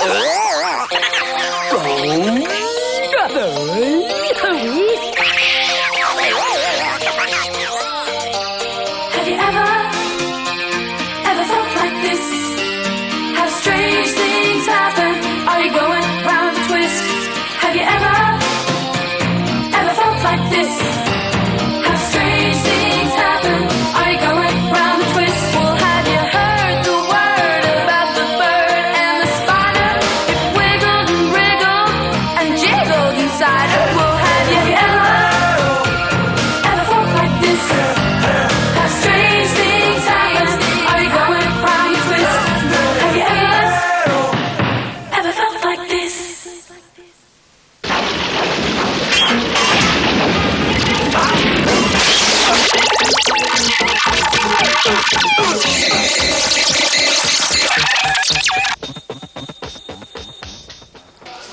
Ever felt like this? How strange things happen. Are you going round a twist? Have you ever felt like this? How strange things happen. Are you going round a twist? Well, have you heard the word about the bird and the spider? It wiggled and wriggled and jiggled inside it. Well, have you ever felt like this? How strange things happen. Are you going round a twist? Have you ever felt like this?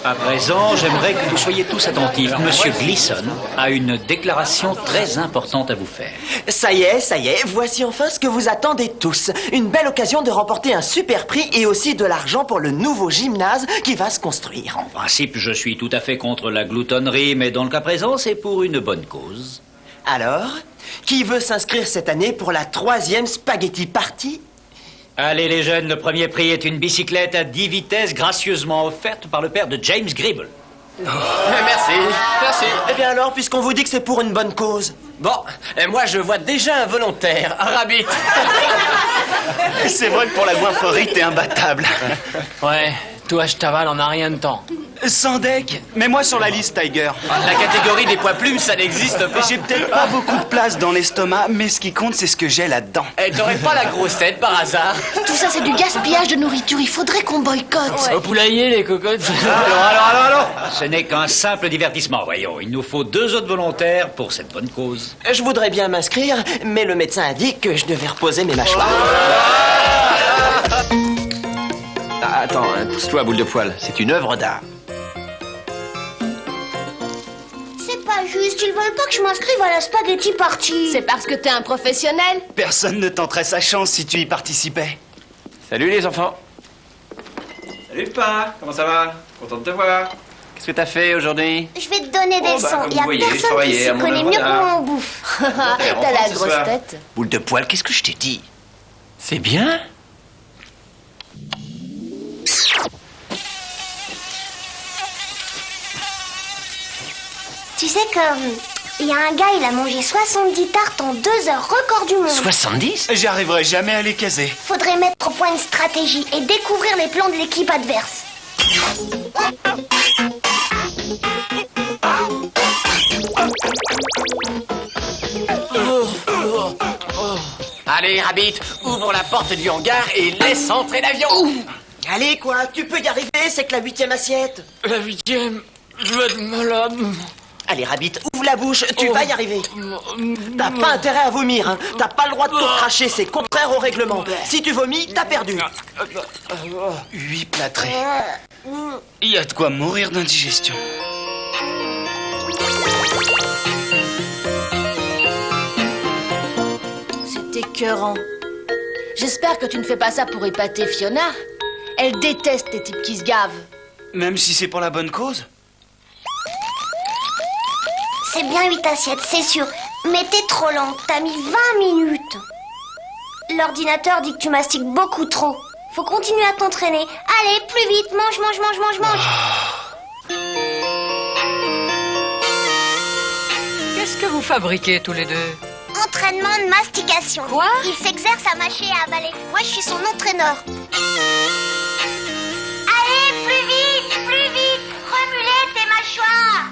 À présent, j'aimerais que vous soyez tous attentifs. Monsieur Gleason a une déclaration très importante à vous faire. Ça y est, voici enfin ce que vous attendez tous. Une belle occasion de remporter un super prix et aussi de l'argent pour le nouveau gymnase qui va se construire. En principe, je suis tout à fait contre la gloutonnerie, mais dans le cas présent, c'est pour une bonne cause. Alors, qui veut s'inscrire cette année pour la 3e Spaghetti Party? Allez les jeunes, le premier prix est une bicyclette à 10 vitesses gracieusement offerte par le père de James Gribble. Merci. Eh bien alors, puisqu'on vous dit que c'est pour une bonne cause. Bon, et moi je vois déjà un volontaire, un rabbit. C'est vrai que pour la goinfrerie, t'es imbattable. Ouais, toi, je t'avale en un rien de temps. Sans deck, mets-moi sur la liste, Tiger. La catégorie des poids plumes, ça n'existe pas. J'ai peut-être pas beaucoup de place dans l'estomac, mais ce qui compte, c'est ce que j'ai là-dedans. Eh, t'aurais pas la grosse tête par hasard? Tout ça, c'est du gaspillage de nourriture. Il faudrait qu'on boycotte. Au poulailler, les cocottes. Alors. Ce n'est qu'un simple divertissement, voyons. Il nous faut 2 autres volontaires pour cette bonne cause. Je voudrais bien m'inscrire, mais le médecin a dit que je devais reposer mes mâchoires. Ah, attends, pousse-toi, boule de poil. C'est une œuvre d'art. C'est pas juste. Ils veulent pas que je m'inscrive à la spaghetti party. C'est parce que t'es un professionnel. Personne ne tenterait sa chance si tu y participais. Salut les enfants. Salut papa, comment ça va? Content de te voir. Qu'est-ce que t'as fait aujourd'hui? Je vais te donner des leçons. comme Il y a vous voyez, je personne qui travaillais s'y à mon connaît œuvre mieux que d'art. moi en bouffe. T'as la grosse soir. tête. Boule de poil, qu'est-ce que je t'ai dit? C'est bien? Tu sais que... Il y a un gars, il a mangé 70 tartes en 2 heures, record du monde. 70? J'arriverai jamais à les caser. Faudrait mettre au point une stratégie et découvrir les plans de l'équipe adverse. Allez, Rabbit, ouvre la porte du hangar et laisse entrer l'avion. Allez quoi, tu peux y arriver, c'est que la 8e assiette. La 8e, je vais être malade. Allez Rabbit, ouvre la bouche, tu vas y arriver. T'as pas intérêt à vomir, hein. T'as pas le droit de tout cracher, c'est contraire au règlement. Si tu vomis, t'as perdu. 8 plâtrés. Il y a de quoi mourir d'indigestion. C'est écœurant. J'espère que tu ne fais pas ça pour épater Fiona. Elle déteste les types qui se gavent. Même si c'est pour la bonne cause. C'est bien 8 assiettes, c'est sûr. Mais t'es trop lente, t'as mis 20 minutes. L'ordinateur dit que tu mastiques beaucoup trop. Faut continuer à t'entraîner. Allez, plus vite, mange. Qu'est-ce que vous fabriquez tous les deux? Entraînement de mastication. Quoi? Il s'exerce à mâcher et à avaler. Moi, je suis son entraîneur. Allez, plus vite, remuez tes mâchoires.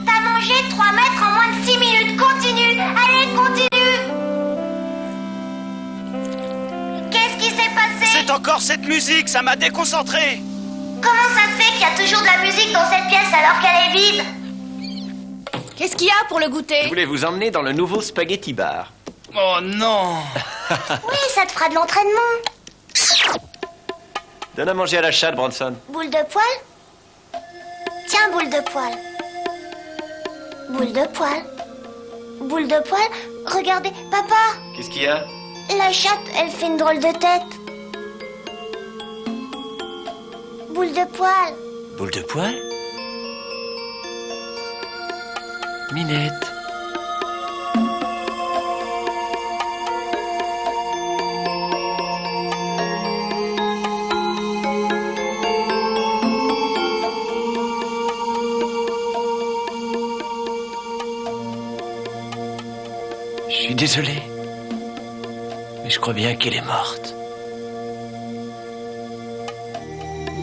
T'as mangé 3 mètres en moins de 6 minutes. Continue, allez, continue. Qu'est-ce qui s'est passé? C'est encore cette musique, ça m'a déconcentré. Comment ça se fait qu'il y a toujours de la musique dans cette pièce alors qu'elle est vide? Qu'est-ce qu'il y a pour le goûter? Je voulais vous emmener dans le nouveau Spaghetti Bar. Oh non. Oui, ça te fera de l'entraînement. Donne à manger à la chatte, Bronson. Boule de poil? Tiens, boule de poil. Boule de poil. Boule de poil? Regardez, papa, Qu'est-ce qu'il y a? la chatte, elle fait une drôle de tête. boule de poil. Boule de poil? Minette. Je suis désolé. Mais je crois bien qu'elle est morte.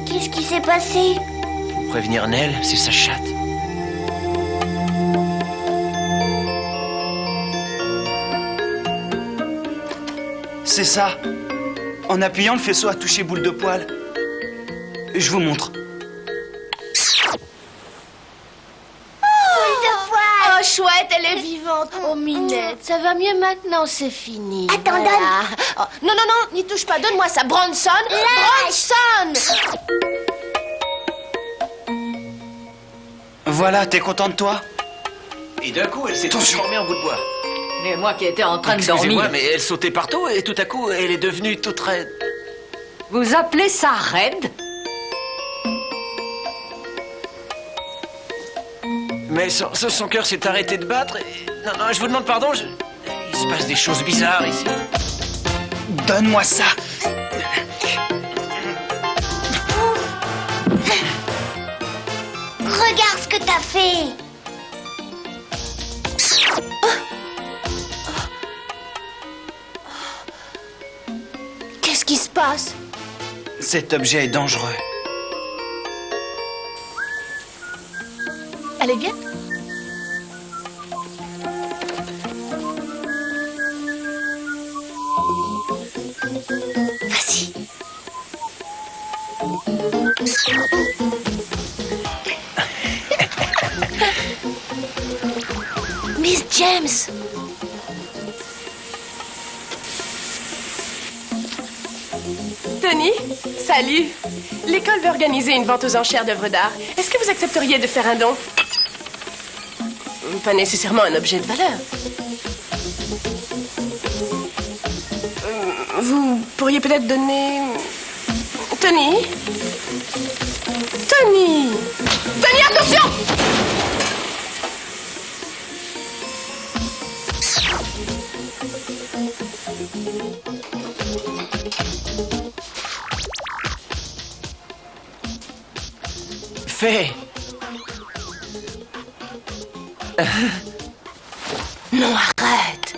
Qu'est-ce qui s'est passé? Faut prévenir Nell, c'est sa chatte. C'est ça. En appuyant, le faisceau a touché boule de poil. Je vous montre. Boule de poil. Oh, chouette, elle est vivante. Oh, Minette, ça va mieux maintenant, c'est fini. Attends, Voilà. Oh, non, non, non, n'y touche pas, donne-moi ça. Bronson. Bronson. Voilà, t'es content de toi? Et d'un coup, elle s'est transformée en bout de bois. Et moi qui étais en train de Excusez-moi, dormir. mais elle sautait partout et tout à coup, elle est devenue toute raide. Vous appelez ça raide? Mais son cœur s'est arrêté de battre et... Non, non, je vous demande pardon, il se passe des choses bizarres ici. Donne-moi ça. Regarde ce que t'as fait. Qu'est-ce qui se passe? Cet objet est dangereux. Elle est bien? Vas-y. Miss James. Tony, salut. L'école veut organiser une vente aux enchères d'œuvres d'art. Est-ce que vous accepteriez de faire un don? Pas nécessairement un objet de valeur. Vous pourriez peut-être donner... Tony? Tony! Tony, attention! Fais. Non, arrête.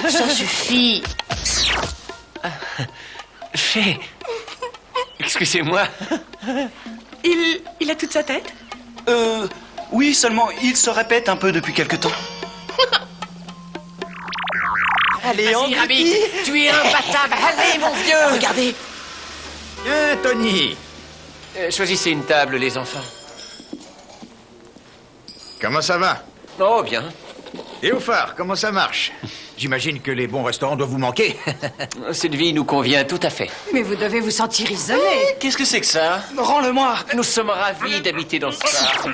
Ça suffit. Fais. Excusez-moi. Il a toute sa tête? Oui, seulement il se répète un peu depuis quelque temps. Allez, Vas-y, Rabbit, tu es imbattable. Allez, mon vieux. Regardez. Tony. Choisissez une table, les enfants. Comment ça va? Oh, bien. Et au phare, comment ça marche? J'imagine que les bons restaurants doivent vous manquer. Cette vie nous convient tout à fait. Mais vous devez vous sentir isolé. Qu'est-ce que c'est que ça? Rends-le-moi. Nous sommes ravis d'habiter dans ce phare.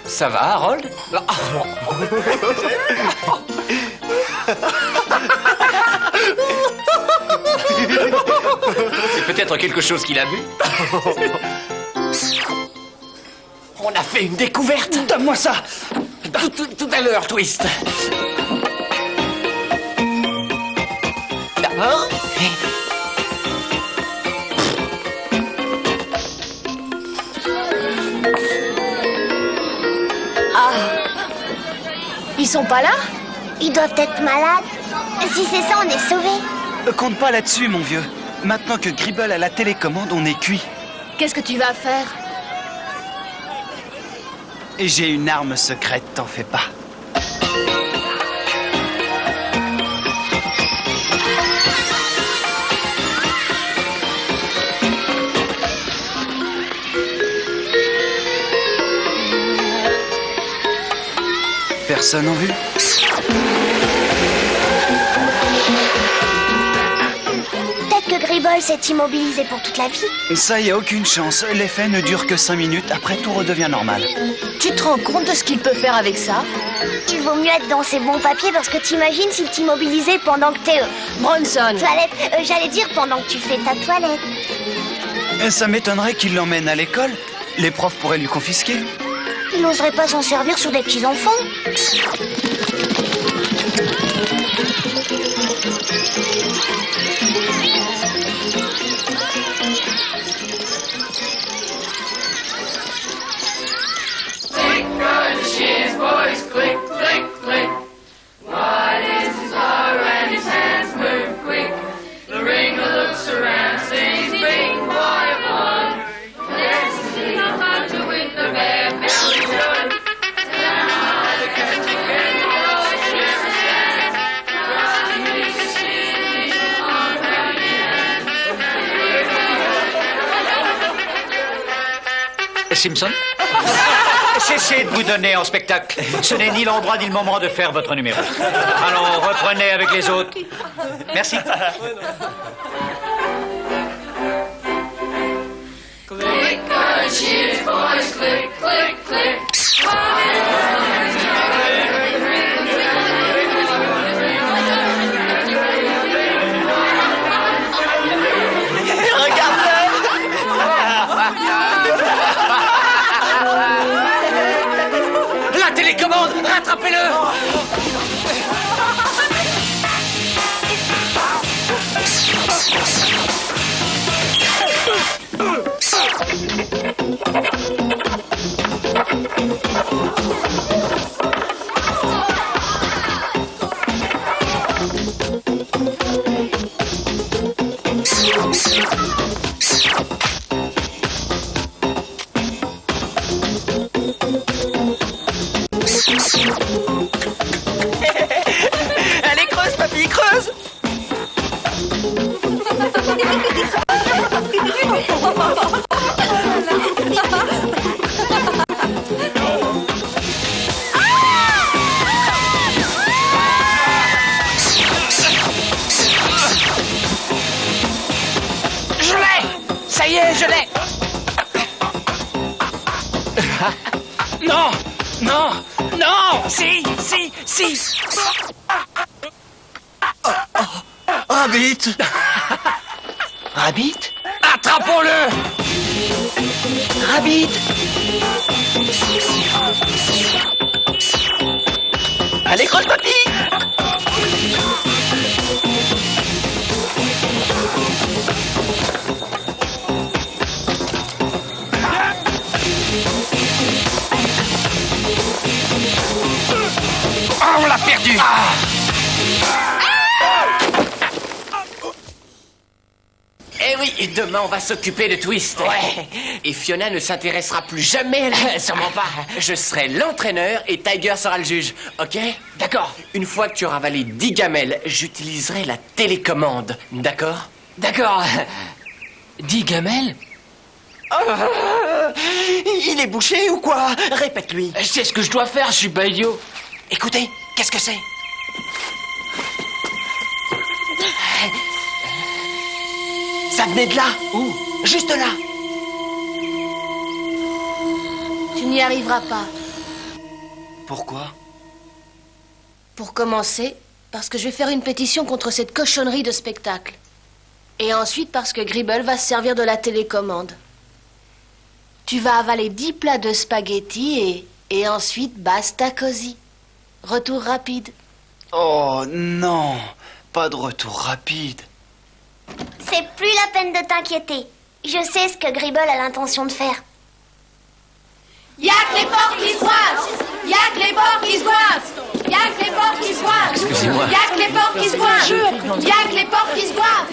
Ça va, Harold? C'est peut-être quelque chose qu'il a bu. On a fait une découverte. Donne-moi ça. Tout à l'heure, Twist. D'abord... Ils sont pas là? Ils doivent être malades. Si c'est ça, on est sauvés. Compte pas là-dessus, mon vieux. Maintenant que Gribble a la télécommande, on est cuit. Qu'est-ce que tu vas faire? Et j'ai une arme secrète, t'en fais pas. Personne en vue? Peut-être que Gribble s'est immobilisé pour toute la vie. Ça, y a aucune chance. L'effet ne dure que 5 minutes. Après, tout redevient normal. Tu te rends compte de ce qu'il peut faire avec ça? Il vaut mieux être dans ces bons papiers parce que t'imagines s'il t'immobilisait pendant que t'es... Bronson. toilette. J'allais dire pendant que tu fais ta toilette. Et ça m'étonnerait qu'il l'emmène à l'école. Les profs pourraient lui confisquer. Il n'oserait pas s'en servir sur des petits-enfants. Simpson? Cessez de vous donner en spectacle. Ce n'est ni l'endroit ni le moment de faire votre numéro. Allons, reprenez avec les autres. Merci. La télécommande, rattrapez-le! Allez, creuse, papy, creuse. Je l'ai! Ça y est, je l'ai! Non! Non! Non! Si! Si! Si! Rabbit. Rabbit? Attrapons-le! Rabbit. Allez, creuse, papy. Ah, on l'a perdu! Eh oui, demain on va s'occuper de Twist. Ouais. Et Fiona ne s'intéressera plus jamais à lui. Sûrement pas. Je serai l'entraîneur et Tiger sera le juge, ok? D'accord. Une fois que tu auras avalé 10 gamelles, j'utiliserai la télécommande, d'accord? D'accord. 10 gamelles? Il est bouché ou quoi? Répète-lui. Je sais ce que je dois faire, je suis pas idiot. Écoutez, qu'est-ce que c'est? Ça venait de là. Où? Juste là. Tu n'y arriveras pas. Pourquoi? Pour commencer, parce que je vais faire une pétition contre cette cochonnerie de spectacle. Et ensuite parce que Gribble va se servir de la télécommande. Tu vas avaler 10 plats de spaghettis et ensuite basta cosy. Retour rapide. Oh non, pas de retour rapide. C'est plus la peine de t'inquiéter. Je sais ce que Gribble a l'intention de faire. Y'a que les porcs qui se goinfrent! Y'a que les porcs qui se goinfrent! Y'a que les porcs qui se goinfrent! Excusez-moi. Y'a que les porcs qui se goinfrent! Y'a que les porcs qui se goinfrent!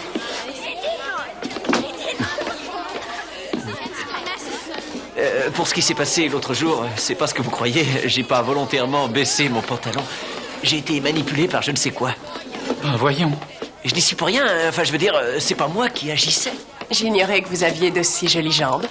Pour ce qui s'est passé l'autre jour, c'est pas ce que vous croyez. J'ai pas volontairement baissé mon pantalon. J'ai été manipulé par je ne sais quoi. Voyons. Je n'y suis pour rien. Enfin, je veux dire, c'est pas moi qui agissais. J'ignorais que vous aviez de si jolies jambes.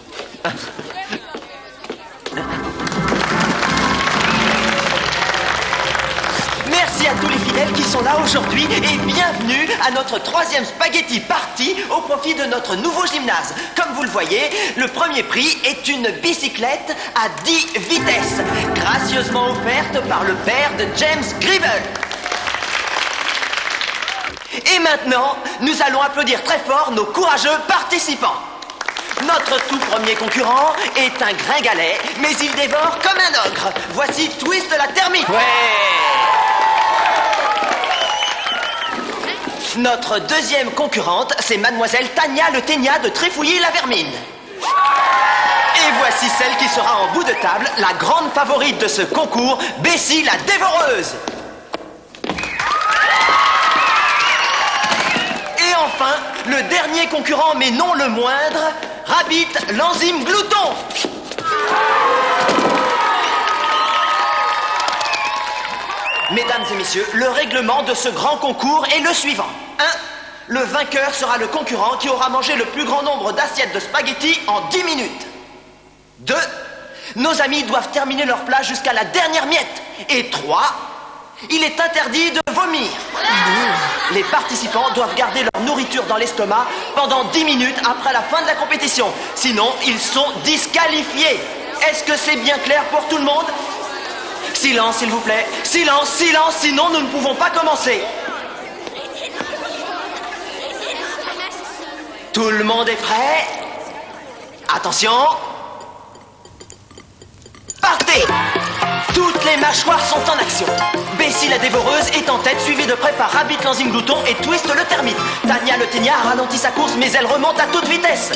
Merci à tous les fidèles qui sont là aujourd'hui et bienvenue à notre 3e spaghetti party au profit de notre nouveau gymnase. Comme vous le voyez, le premier prix est une bicyclette à 10 vitesses, gracieusement offerte par le père de James Gribble. Et maintenant, nous allons applaudir très fort nos courageux participants. Notre tout premier concurrent est un gringalet, mais il dévore comme un ogre. Voici Twist la termite. Notre deuxième concurrente, c'est Mademoiselle Tania le Ténia de Trifouilly-la-Vermine. Et voici celle qui sera en bout de table, la grande favorite de ce concours, Bessie la Dévoreuse. Et enfin, le dernier concurrent, mais non le moindre, Rabbit l'enzyme glouton. Mesdames et messieurs, le règlement de ce grand concours est le suivant. 1. Le vainqueur sera le concurrent qui aura mangé le plus grand nombre d'assiettes de spaghettis en 10 minutes. 2. Nos amis doivent terminer leur plat jusqu'à la dernière miette. Et 3. Il est interdit de vomir. Les participants doivent garder leur nourriture dans l'estomac pendant 10 minutes après la fin de la compétition. Sinon, ils sont disqualifiés. Est-ce que c'est bien clair pour tout le monde ? Silence, s'il vous plaît. Silence, silence, sinon nous ne pouvons pas commencer. Tout le monde est prêt ? Attention. Partez ! Toutes les mâchoires sont en action. Bessie la Dévoreuse est en tête, suivie de près par Rabbit l'enzyme glouton et Twist le termite. Tania le Ténia ralentit sa course, mais elle remonte à toute vitesse.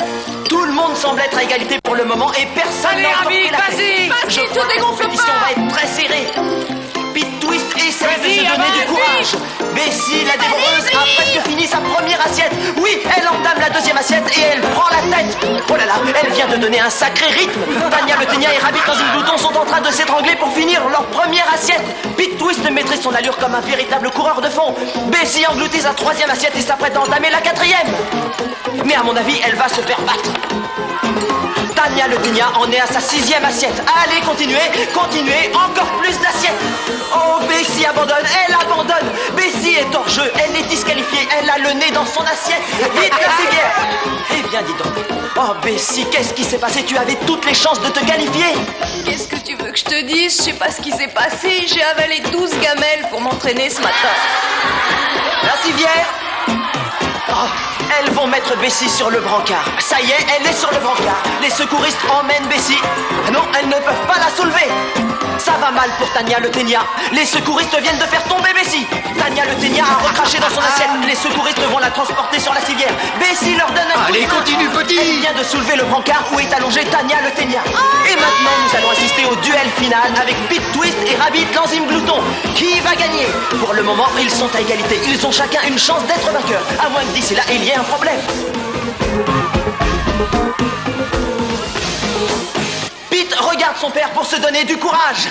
Tout le monde semble être à égalité pour le moment et personne n'a encore pris la tête. Je crois que la compétition va être très serrée. Pete Twist essaie de se donner du courage. Bessie la Dévoreuse a presque fini sa première assiette. Oui, elle entame la deuxième assiette et elle prend la tête. Oh là là, elle vient de donner un sacré rythme. Tania le Ténia et Rabbit l'enzyme glouton sont en train de s'étrangler pour finir leur première assiette. Pete Twist maîtrise son allure comme un véritable coureur de fond. Bessie engloutit sa troisième assiette et s'apprête à entamer la quatrième. Mais à mon avis, elle va se faire battre. Tania le Ténia en est à sa sixième assiette. Allez, continuez, continuez, encore plus d'assiettes. Oh, Bessie abandonne, elle abandonne. Bessie est hors jeu, elle est disqualifiée, elle a le nez dans son assiette. Vite, la civière. Eh bien, dis donc. Oh, Bessie, qu'est-ce qui s'est passé? Tu avais toutes les chances de te qualifier. Qu'est-ce que tu veux que je te dise? Je sais pas ce qui s'est passé. J'ai avalé 12 gamelles pour m'entraîner ce matin. La civière. Oh, elles vont mettre Bessie sur le brancard. Ça y est, elle est sur le brancard. Les secouristes emmènent Bessie. Ah non, elles ne peuvent pas la soulever. Ça va mal pour Tania le Ténia. Les secouristes viennent de faire tomber Bessie. Tania le Ténia a recraché dans son assiette. Les secouristes vont la transporter sur la civière. Bessie leur donne un coup de main. Allez, continue, petit. Elle vient de soulever le brancard où est allongée Tania le Ténia. Et maintenant, nous allons assister au duel final avec Pete Twist et Rabbit l'enzyme glouton. Qui va gagner? Pour le moment, ils sont à égalité. Ils ont chacun une chance d'être vainqueurs. À moins que d'ici là, il y ait un problème. Pete regarde son père pour se donner du courage.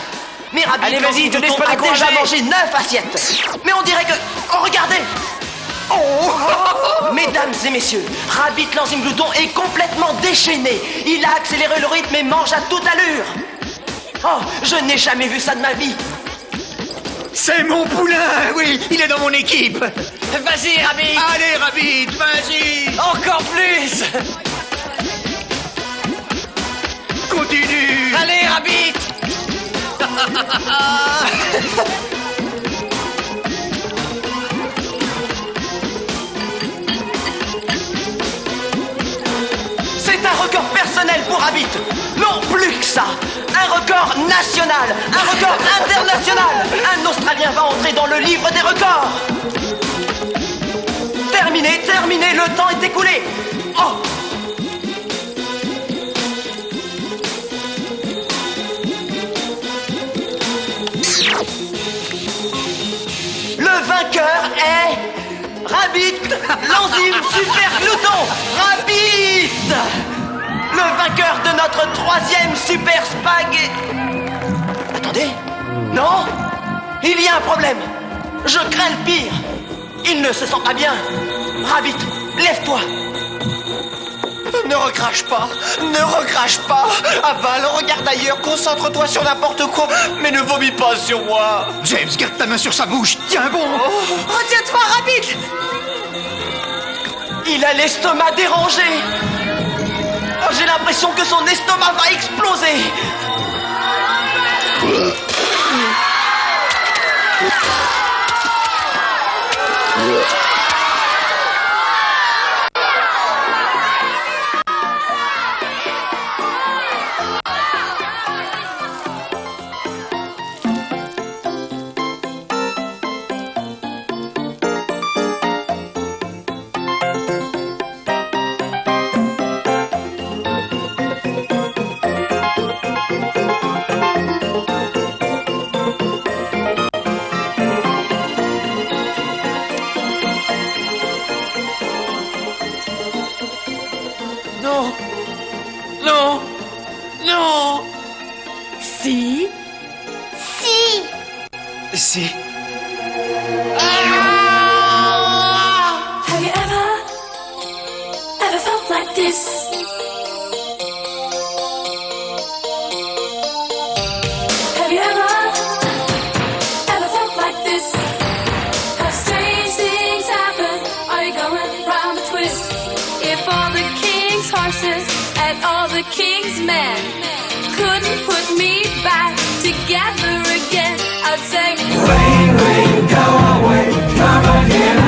Mais Rabbit Allez, vas-y, te laisse pas a décourager. déjà mangé 9 assiettes. Mais on dirait que... Oh, regardez. Oh. Mesdames et messieurs, Rabbit l'enzyme glouton est complètement déchaîné. Il a accéléré le rythme et mange à toute allure. Oh, je n'ai jamais vu ça de ma vie. C'est mon poulain, oui, il est dans mon équipe. Vas-y, Rabbit. Allez, Rabbit, vas-y. Encore plus. Continue. Allez, Rabbit. C'est un record personnel pour Rabbit. Non, plus que ça. Un record national, un record international. Un Australien va entrer dans le livre des records. Terminé, terminé, le temps est écoulé. Oh. Le vainqueur est... Rabbit, l'enzyme super glouton. Rabbit, le vainqueur de notre 3e super spag... Attendez. Non, il y a un problème. Je crains le pire. Il ne se sent pas bien. Rabbit, lève-toi. Ne recrache pas, ne recrache pas. Avale, regarde ailleurs, concentre-toi sur n'importe quoi, mais ne vomis pas sur moi. James, garde ta main sur sa bouche. Tiens bon. Retiens-toi, Rabbit. Il a l'estomac dérangé. Oh, j'ai l'impression que son estomac va exploser. Non. Non. Non. Si. Si. Si. Have you ever felt like this? Have you ever felt like this? How strange things happen. Are you going round a twist? If all the king's horses and all the king's men couldn't put me back together again, I'd say, rain, rain, go away, come again.